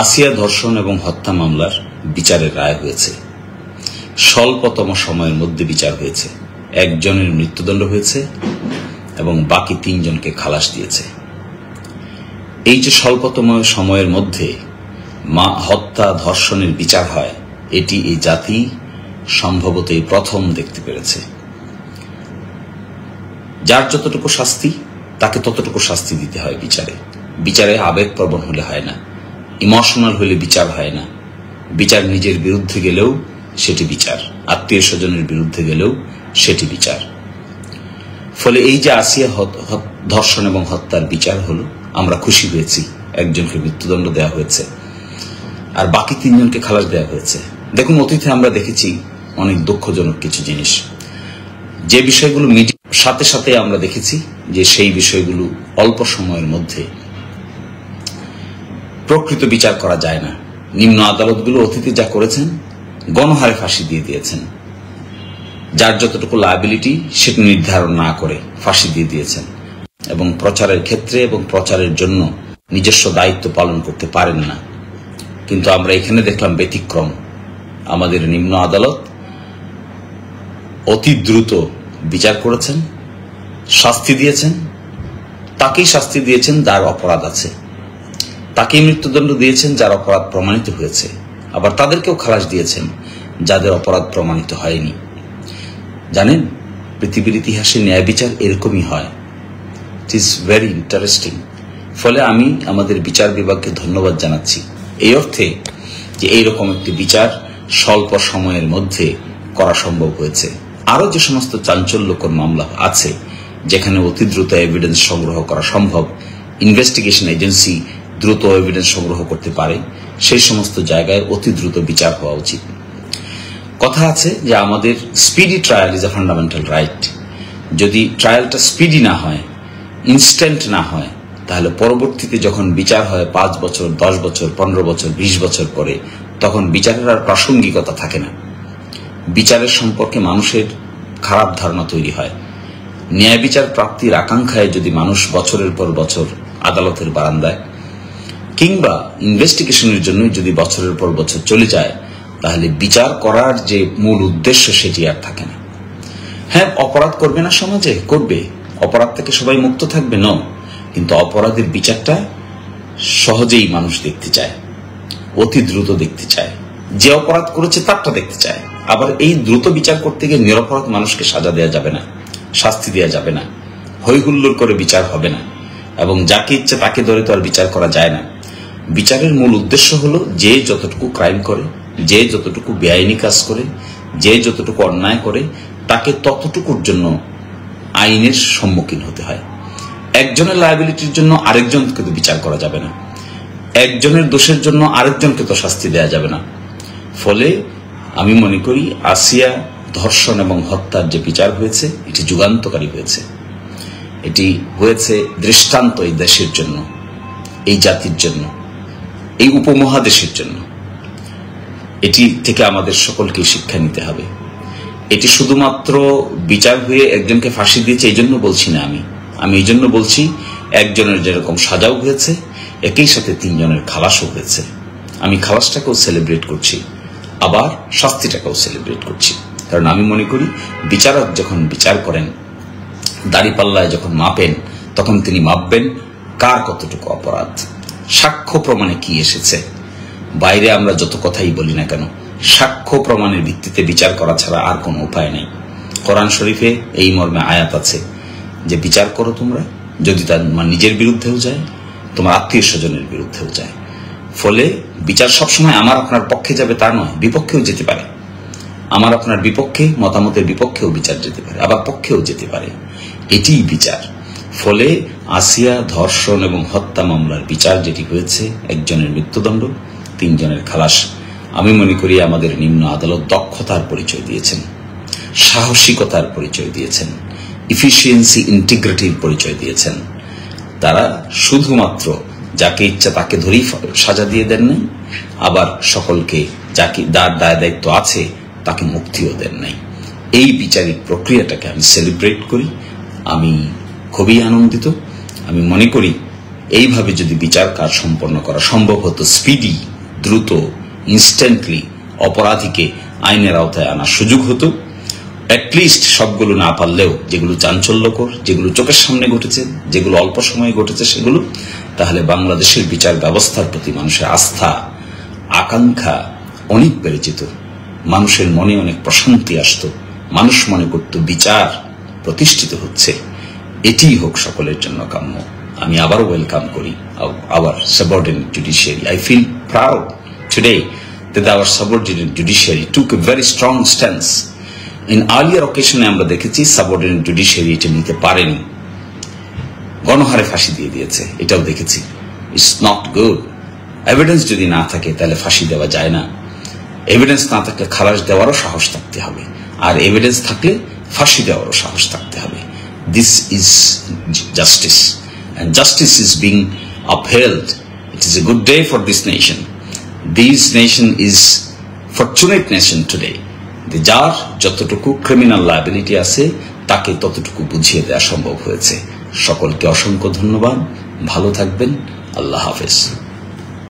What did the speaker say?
আসিয়া ধর্ষণ এবং হত্যা মামলার বিচারের রায় হয়েছে। স্বল্পতম সময়ের মধ্যে বিচার হয়েছে। একজনের মৃত্যুদণ্ড হয়েছে এবং বাকি 3 জনকে খালাস দিয়েছে। এই যে স্বল্পতম সময়ের মধ্যে হত্যা ধর্ষণের বিচার হয়, এটি এই জাতি সম্ভবত এই প্রথম দেখতে পেরেছে। যার যতটুকু শাস্তি তাকে ততটুকু শাস্তি দিতে হয়। বিচারে আবেগপ্রবণ হলে হয় না, ইমোশনাল হলে বিচার হয় না। বিচার নিজের বিরুদ্ধে গেলেও সেটি বিচার, আত্মীয় স্বজনের বিরুদ্ধে গেলেও সেটি বিচার। ফলে এই যে আসিয়া ধর্ষণ এবং হত্যার বিচার হলো, আমরা খুশি হয়েছি। একজনকে মৃত্যুদণ্ড দেওয়া হয়েছে আর বাকি 3 জনকে খালাস দেওয়া হয়েছে। দেখুন, অতীতে আমরা দেখেছি অনেক দুঃখজনক কিছু জিনিস, যে বিষয়গুলো মিডিয়ার সাথে সাথে আমরা দেখেছি যে সেই বিষয়গুলো অল্প সময়ের মধ্যে প্রকৃত বিচার করা যায় না। নিম্ন আদালতগুলো অতীতে যা করেছেন, গণহারে ফাঁসি দিয়ে দিয়েছেন। যার যতটুকু লায়াবিলিটি সেটা নির্ধারণ না করে ফাঁসি দিয়ে দিয়েছেন এবং প্রচারের ক্ষেত্রে এবং প্রচারের জন্য নিজস্ব দায়িত্ব পালন করতে পারেন না। কিন্তু আমরা এখানে দেখলাম ব্যতিক্রম। আমাদের নিম্ন আদালত অতি দ্রুত বিচার করেছেন, শাস্তি দিয়েছেন। তাকেই শাস্তি দিয়েছেন যার অপরাধ আছে, তাকেই মৃত্যুদণ্ড দিয়েছেন যার অপরাধ প্রমাণিত হয়েছে। আবার তাদেরকেও খালাস দিয়েছেন যাদের অপরাধ প্রমাণিত হয়নি। জানেন, পৃথিবীর ইতিহাসে ন্যায় বিচার এরকমই হয়। It is very interesting. ফলে আমি আমাদের বিচার বিভাগকে ধন্যবাদ জানাচ্ছি এই অর্থে যে এইরকম একটি বিচার স্বল্প সময়ের মধ্যে করা সম্ভব হয়েছে। আরো যে সমস্ত চাঞ্চল্যকর মামলা আছে যেখানে অতি দ্রুত এভিডেন্স সংগ্রহ করা সম্ভব, ইনভেস্টিগেশন এজেন্সি দ্রুত এভিডেন্স সংগ্রহ করতে পারে, সেই সমস্ত জায়গায় অতি দ্রুত বিচার হওয়া উচিত। কথা আছে যে আমাদের speedy trial is a fundamental right. যদি ট্রায়ালটা স্পিডি না হয়, ইনস্ট্যান্ট না হয়, তাহলে পরবর্তীতে যখন বিচার হয় 5 বছর, 10 বছর, 15 বছর, 20 বছর পরে, তখন বিচারের আর প্রাসঙ্গিকতা থাকে না। বিচারের সম্পর্কে মানুষের খারাপ ধারণা তৈরি হয়। ন্যায় বিচার প্রাপ্তির আকাঙ্ক্ষায় যদি মানুষ বছরের পর বছর আদালতের বারান্দায় কিংবা ইনভেস্টিগেশনের জন্য যদি বছরের পর বছর চলে যায়, তাহলে বিচার করার যে মূল উদ্দেশ্য সেটি আর থাকে না। হ্যাঁ, অপরাধ করবে না সমাজে, করবে। অপরাধ থেকে সবাই মুক্ত থাকবে না, কিন্তু অপরাধের বিচারটা সহজেই মানুষ দেখতে চায়, অতি দ্রুত দেখতে চায়। যে অপরাধ করেছে তারটা দেখতে চায়। আবার এই দ্রুত বিচার করতে গিয়ে নিরপরাধ মানুষকে সাজা দেওয়া যাবে না, শাস্তি দেওয়া যাবে না, হই হুল্লোড় করে বিচার হবে না এবং যাকে ইচ্ছে তাকে ধরে তো আর বিচার করা যায় না। বিচারের মূল উদ্দেশ্য হলো যে যতটুকু ক্রাইম করে, যে যতটুকু বেআইনি কাজ করে, যে যতটুকু অন্যায় করে, তাকে ততটুকুর জন্য আইনের সম্মুখীন হতে হয়। একজনের লায়াবিলিটির জন্য আরেকজনকে তো বিচার করা যাবে না, একজনের দোষের জন্য আরেকজনকে তো শাস্তি দেওয়া যাবে না। ফলে আমি মনে করি আসিয়া ধর্ষণ এবং হত্যার যে বিচার হয়েছে এটি যুগান্তকারী হয়েছে। এটি হয়েছে দৃষ্টান্ত এই দেশের জন্য, এই জাতির জন্য, এই উপমহাদেশের জন্য। এটি থেকে আমাদের সকলকে শিক্ষা নিতে হবে। এটি শুধুমাত্র বিচার হয়ে একজনকে ফাঁসি দিয়েছে এই জন্য বলছি না, আমি এই জন্য বলছি একজনের যেরকম সাজাও হয়েছে, একই সাথে 3 জনের খালাসও হয়েছে। আমি খালাসটাকেও সেলিব্রেট করছি, আবার শাস্তিটাকেও সেলিব্রেট করছি। কারণ আমি মনে করি বিচারক যখন বিচার করেন, দাড়িপাল্লায় যখন মাপেন, তখন তিনি মাপবেন কার কতটুকু অপরাধ, সাক্ষ্য প্রমাণে কি এসেছে। বাইরে আমরা যত কথাই বলি না কেন, সাক্ষ্য প্রমাণের ভিত্তিতে বিচার করা ছাড়া আর কোনো উপায় নেই। কোরআন শরীফে এই মর্মে আয়াত আছে যে বিচার করো তোমরা, যদি তার নিজের বিরুদ্ধেও যায়, তোমার আত্মীয় স্বজনের বিরুদ্ধেও যায়। ফলে বিচার সবসময় আমার আপনার পক্ষে যাবে তা নয়, বিপক্ষেও যেতে পারে। আমার আপনার বিপক্ষে, মতামতের বিপক্ষেও বিচার যেতে পারে, আবার পক্ষেও যেতে পারে। এটিই বিচার। ফলে আসিয়া ধর্ষণ এবং হত্যা মামলার বিচার যেটি হয়েছে, একজনের মৃত্যুদণ্ড, 3 জনের খালাস, আমি মনে করি আমাদের নিম্ন আদালত দক্ষতার পরিচয় দিয়েছেন, সাহসিকতার পরিচয় দিয়েছেন, ইফিসিয়েন্সি, ইন্টিগ্রিটির পরিচয় দিয়েছেন। তারা শুধুমাত্র যাকে ইচ্ছা তাকে ধরেই সাজা দিয়ে দেন নাই, আবার সকলকে যাকে যার দায় দায়িত্ব আছে তাকে মুক্তিও দেন নাই। এই বিচারিক প্রক্রিয়াটাকে আমি সেলিব্রেট করি, আমি খুবই আনন্দিত। আমি মনে করি এইভাবে যদি বিচার কাজ সম্পন্ন করা সম্ভব হতো, স্পিডি, দ্রুত, ইনস্ট্যান্টলি অপরাধীকে আইনের আওতায় আনার সুযোগ হতো, অ্যাটলিস্ট সবগুলো না পারলেও যেগুলো চাঞ্চল্যকর, যেগুলো চোখের সামনে ঘটেছে, যেগুলো অল্প সময়ে ঘটেছে সেগুলো, তাহলে বাংলাদেশের বিচার ব্যবস্থার প্রতি মানুষের আস্থা, আকাঙ্ক্ষা অনেক বেড়ে যেত। মানুষের মনে অনেক প্রশান্তি আসত। মানুষ মনে করত বিচার প্রতিষ্ঠিত হচ্ছে। এটিই হোক সকলের জন্য কাম্য। আমি আবারও ওয়েলকাম করি our subordinate judiciary. I feel proud today that our subordinate judiciary took a very strong stance. In earlier occasion আমরা দেখেছি সাবঅর্ডিনেট জুডিশিয়ারি এটা নিতে পারেনি, গণহারে ফাঁসি দিয়ে দিয়েছে, এটাও দেখেছি। It's not good. এভিডেন্স যদি না থাকে তাহলে ফাঁসি দেওয়া যায় না। এভিডেন্স না থাকলে খালাস দেওয়ারও সাহস থাকতে হবে, আর এভিডেন্স থাকলে ফাঁসি দেওয়ারও সাহস থাকতে হবে। This is justice, and justice is being upheld. It is a good day for this nation. This nation is fortunate nation today. যার যতটুকু ক্রিমিনাল লায়াবিলিটি আছে তাকে ততটুকু বুঝিয়ে দেওয়া সম্ভব হয়েছে। সকলকে অসংখ্য ধন্যবাদ। ভালো থাকবেন। আল্লাহ হাফেজ।